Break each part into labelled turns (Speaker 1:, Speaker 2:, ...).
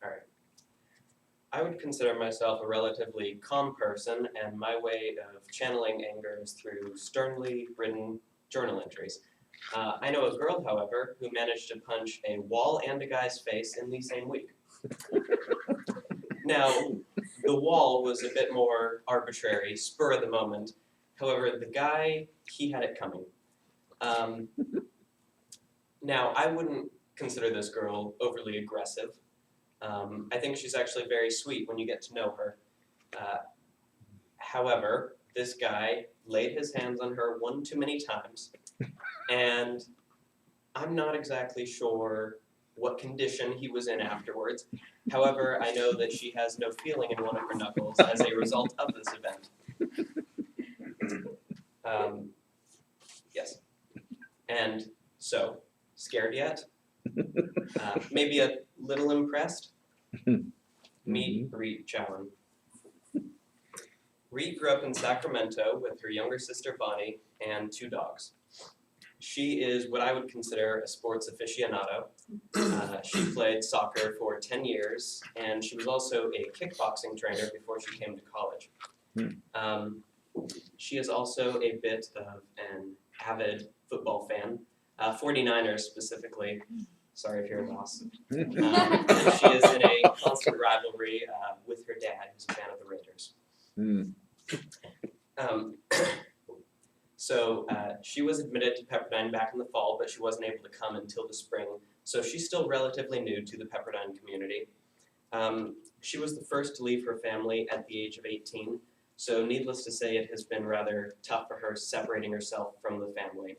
Speaker 1: All right. I would consider myself a relatively calm person, and my way of channeling anger is through sternly written journal entries. I know a girl, however, who managed to punch a wall and a guy's face in the same week. Now, the wall was a bit more arbitrary, spur of the moment. However, the guy, he had it coming. Um, Now, I wouldn't consider this girl overly aggressive. I think she's actually very sweet when you get to know her. Uh, However, this guy laid his hands on her one too many times, and I'm not exactly sure what condition he was in afterwards. However, I know that she has no feeling in one of her knuckles as a result of this event. Yes. And so, scared yet? Maybe a little impressed? Meet Reet Chowan. Reet grew up in Sacramento with her younger sister Bonnie and 2 dogs. She is what I would consider a sports aficionado. She played soccer for 10 years, and she was also a kickboxing trainer before she came to college. She is also a bit of an avid football fan, 49ers specifically. Sorry if you're a loss. And she is in a constant rivalry with her dad, who's a fan of the Raiders. So she was admitted to Pepperdine back in the fall, but she wasn't able to come until the spring. So she's still relatively new to the Pepperdine community. She was the first to leave her family at the age of 18. So needless to say, it has been rather tough for her separating herself from the family.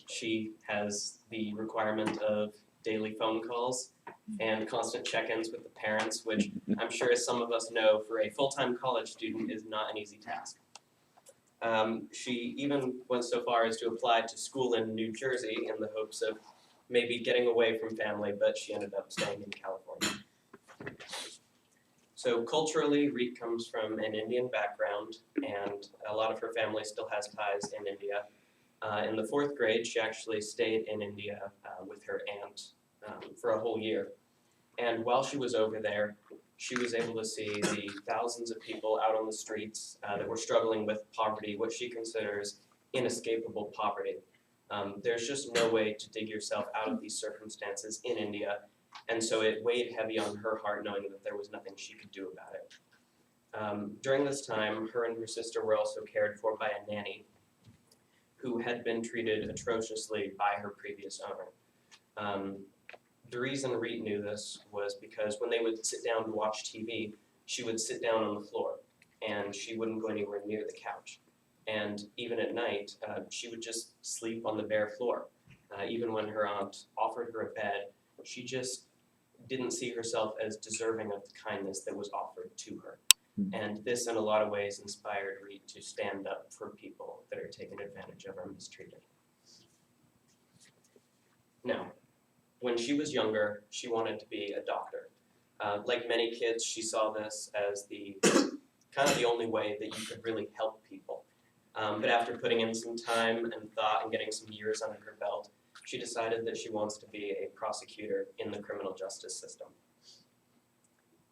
Speaker 1: She has the requirement of daily phone calls and constant check-ins with the parents, which I'm sure, as some of us know, for a full-time college student is not an easy task. She even went so far as to apply to school in New Jersey in the hopes of maybe getting away from family, but she ended up staying in California. So culturally, Reet comes from an Indian background, and a lot of her family still has ties in India. In the 4th grade, she actually stayed in India with her aunt for a whole year. And while she was over there, she was able to see the thousands of people out on the streets that were struggling with poverty, what she considers inescapable poverty. There's just no way to dig yourself out of these circumstances in India, and so it weighed heavy on her heart knowing that there was nothing she could do about it. During this time, her and her sister were also cared for by a nanny who had been treated atrociously by her previous owner. The reason Reet knew this was because when they would sit down to watch TV, she would sit down on the floor, and she wouldn't go anywhere near the couch. And even at night, she would just sleep on the bare floor. Even when her aunt offered her a bed, she just didn't see herself as deserving of the kindness that was offered to her. And this, in a lot of ways, inspired Reet to stand up for people that are taken advantage of or mistreated. Now, when she was younger, she wanted to be a doctor. Like many kids, she saw this as the kind of the only way that you could really help people. But after putting in some time and thought and getting some years under her belt, she decided that she wants to be a prosecutor in the criminal justice system.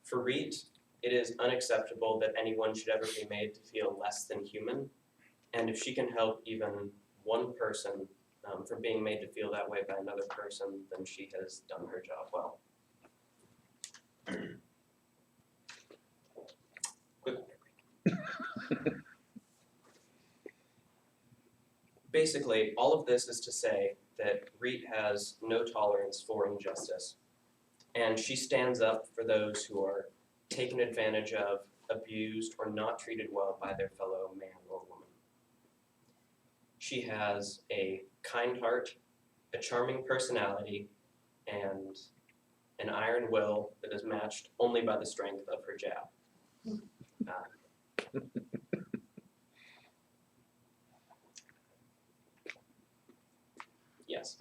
Speaker 1: For Reet, it is unacceptable that anyone should ever be made to feel less than human, and if she can help even one person from being made to feel that way by another person, then she has done her job well. Quick break. Basically, all of this is to say that Reet has no tolerance for injustice, and she stands up for those who are taken advantage of, abused, or not treated well by their fellow man or woman. She has a kind heart, a charming personality, and an iron will that is matched only by the strength of her jab. Yes.